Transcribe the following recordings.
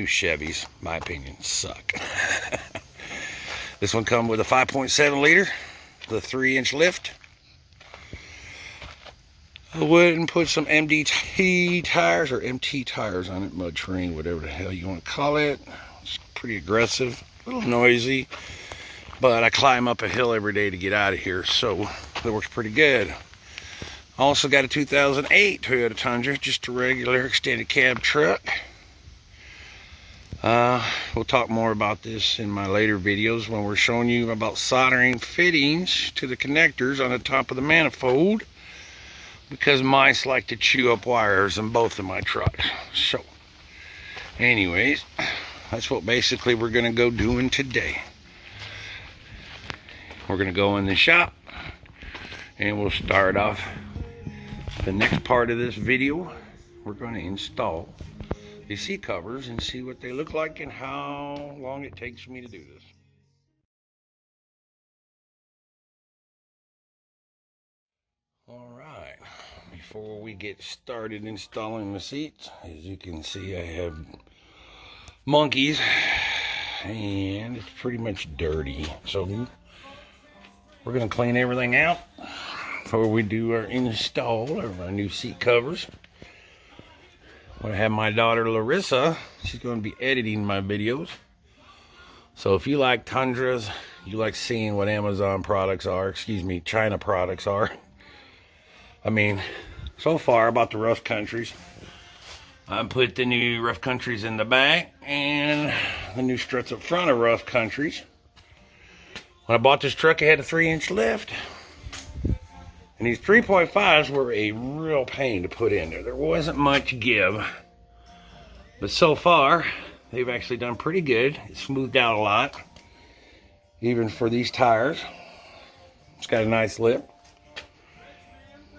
new Chevys, my opinion, suck. This one come with a 5.7 liter, the 3-inch lift. I went and put some MDT tires or MT tires on it, mud terrain, whatever the hell you want to call it. It's pretty aggressive, a little noisy, but I climb up a hill every day to get out of here, so that works pretty good. Also got a 2008 Toyota Tundra, just a regular extended cab truck. We'll talk more about this in my later videos when we're showing you about soldering fittings to the connectors on the top of the manifold, because mice like to chew up wires in both of my trucks. So anyways, that's what basically we're gonna go doing today. We're gonna go in the shop and we'll start off the next part of this video. We're going to install the seat covers and see what they look like and how long it takes me to do this. All right, before we get started installing the seats, as you can see, I have monkeys and it's pretty much dirty, so we're going to clean everything out before we do our install of our new seat covers. I'm going to have my daughter Larissa, she's going to be editing my videos. So if you like Tundras, you like seeing what Amazon products are, China products are. I mean, so far about the Rough Countries, I put the new Rough Countries in the back and the new struts up front of Rough Countries. When I bought this truck, it had a 3-inch lift. And these 3.5s were a real pain to put in there. There wasn't much give. But so far, they've actually done pretty good. It smoothed out a lot. Even for these tires. It's got a nice lip.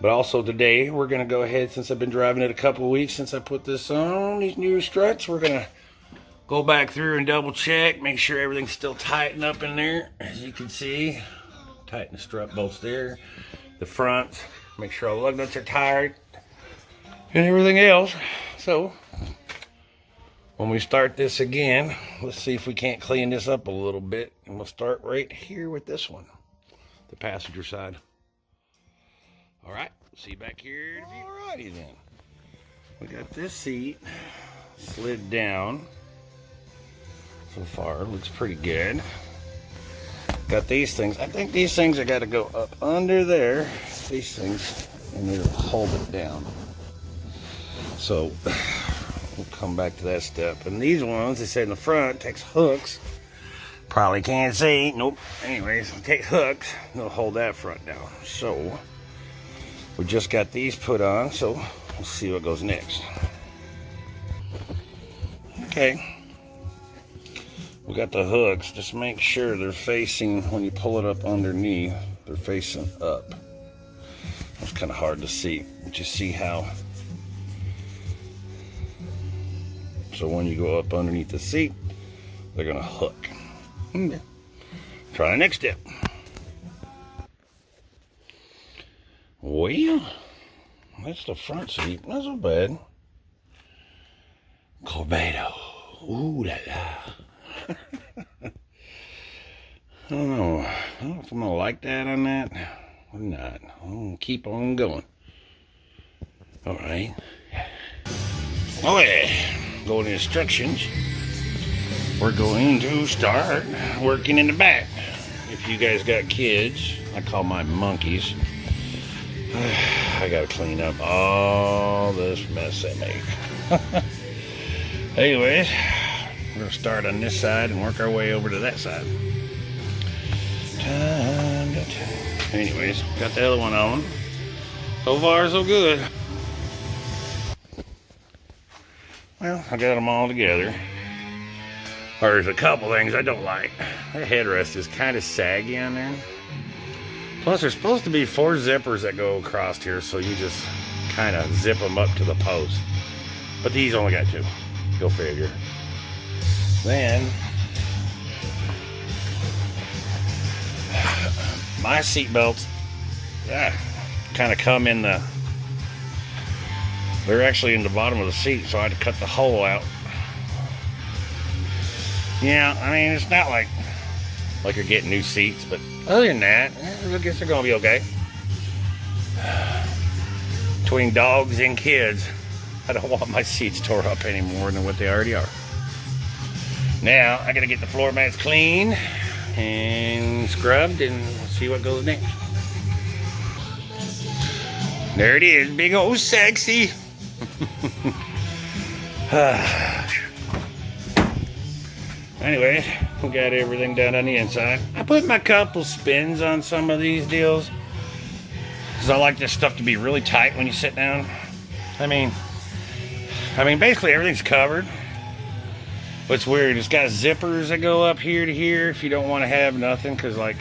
But also today, we're going to go ahead, since I've been driving it a couple of weeks since I put this on, these new struts, we're going to go back through and double check, make sure everything's still tightened up in there. As you can see, tighten the strut bolts there. The front, make sure all the lug nuts are tight and everything else. So when we start this again, let's see if we can't clean this up a little bit, and we'll start right here with this one, the passenger side. All right, see you back here. All righty then, we got this seat slid down. So far it looks pretty good. Got these things. I think these things I got to go up under there. These things, and it'll hold it down. So we'll come back to that step. And these ones, they say in the front, takes hooks. Probably can't see. Nope. Anyways, take hooks. They'll hold that front down. So we just got these put on. So we'll see what goes next. Okay. We got the hooks. Just make sure they're facing, when you pull it up underneath, they're facing up. It's kind of hard to see, but you see how. So when you go up underneath the seat, they're going to hook. Okay. Try the next step. Well, that's the front seat. Not so bad. Corbedo. Ooh la la. I don't know. I don't know if I'm gonna like that on that or not. I'm gonna keep on going. All right. Okay. Go to instructions. We're going to start working in the back. If you guys got kids, I call mine monkeys. I gotta clean up all this mess they make. Anyways. We're going to start on this side and work our way over to that side. Anyways, got the other one on. So far, so good. Well, I got them all together. There's a couple things I don't like. The headrest is kind of saggy on there. Plus, there's supposed to be 4 zippers that go across here, so you just kind of zip them up to the post. But these only got 2. Go figure. Then my seat belts, kind of come in the. They're actually in the bottom of the seat, so I had to cut the hole out Yeah, I mean, it's not like you're getting new seats, but other than that, I guess they're gonna be okay. Between dogs and kids, I don't want my seats tore up any more than what they already are. Now, I gotta get the floor mats clean and scrubbed and see what goes next. There it is, big old sexy. Anyway, we got everything done on the inside. I put my couple spins on some of these deals because I like this stuff to be really tight when you sit down. I mean, basically everything's covered. What's weird, it's got zippers that go up here to here if you don't want to have nothing, because like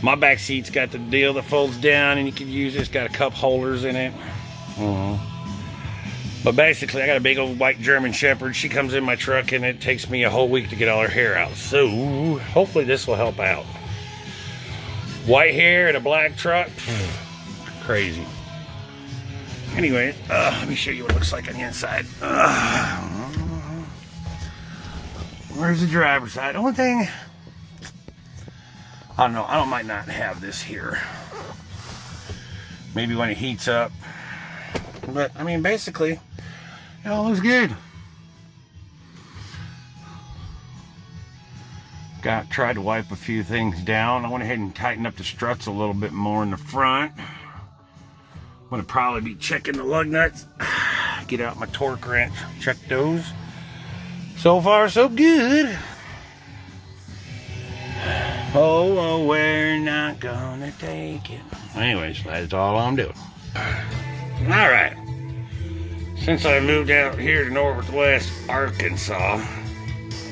my back seat's got the deal that folds down and you can use it. It's got a cup holders in it. But basically, I got a big old white German Shepherd. She comes in my truck and it takes me a whole week to get all her hair out. So hopefully this will help out. White hair in a black truck, crazy. Anyway, let me show you what it looks like on the inside. Where's the driver's side? Only thing, I don't know, I might not have this here. Maybe when it heats up. But, I mean, basically, it all looks good. Tried to wipe a few things down. I went ahead and tightened up the struts a little bit more in the front. I'm going to probably be checking the lug nuts. Get out my torque wrench, check those. So far, so good. Oh, we're not gonna take it. Anyways, that's all I'm doing. Alright. Since I moved out here to Northwest Arkansas,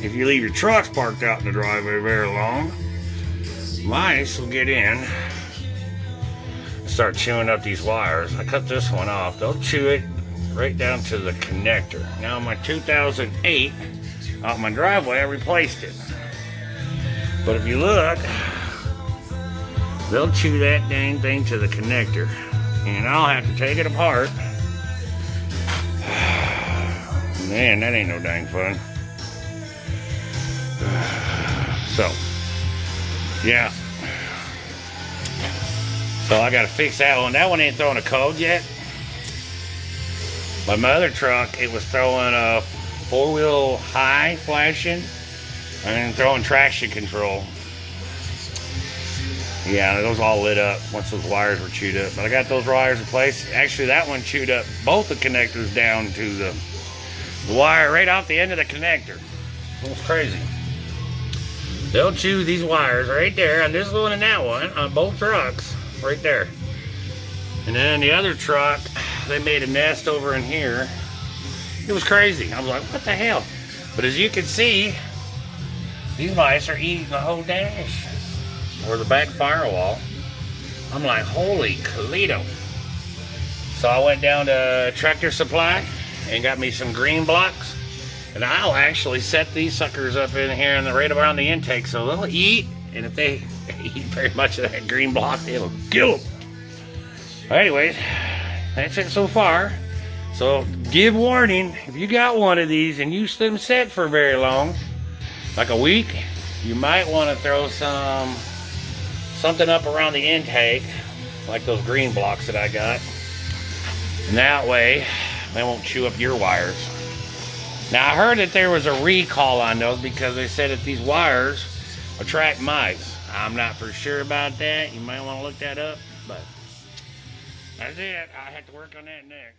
if you leave your trucks parked out in the driveway very long, mice will get in and start chewing up these wires. I cut this one off. They'll chew it right down to the connector. Now, my 2008, out my driveway, I replaced it. But if you look, they'll chew that dang thing to the connector. And I'll have to take it apart. Man, that ain't no dang fun. So, yeah. So I gotta fix that one. That one ain't throwing a code yet. But my other truck, it was throwing a 4-wheel high flashing and throwing traction control. Yeah, those all lit up once those wires were chewed up. But I got those wires replaced. Actually, that one chewed up both the connectors down to the wire right off the end of the connector. It was crazy. They'll chew these wires right there on this one and that one on both trucks right there. And then the other truck, they made a nest over in here. It was crazy. I was like, what the hell? But as you can see, these mice are eating the whole dash or the back firewall. I'm like, holy Toledo. So I went down to Tractor Supply and got me some green blocks. And I'll actually set these suckers up in here and right around the intake so they'll eat. And if they eat very much of that green block, it'll kill them. Anyways, that's it so far. So give warning, if you got one of these and you let them set for very long, like a week, you might want to throw something up around the intake, like those green blocks that I got. And that way, they won't chew up your wires. Now I heard that there was a recall on those because they said that these wires attract mice. I'm not for sure about that. You might want to look that up, but that's it. I have to work on that next.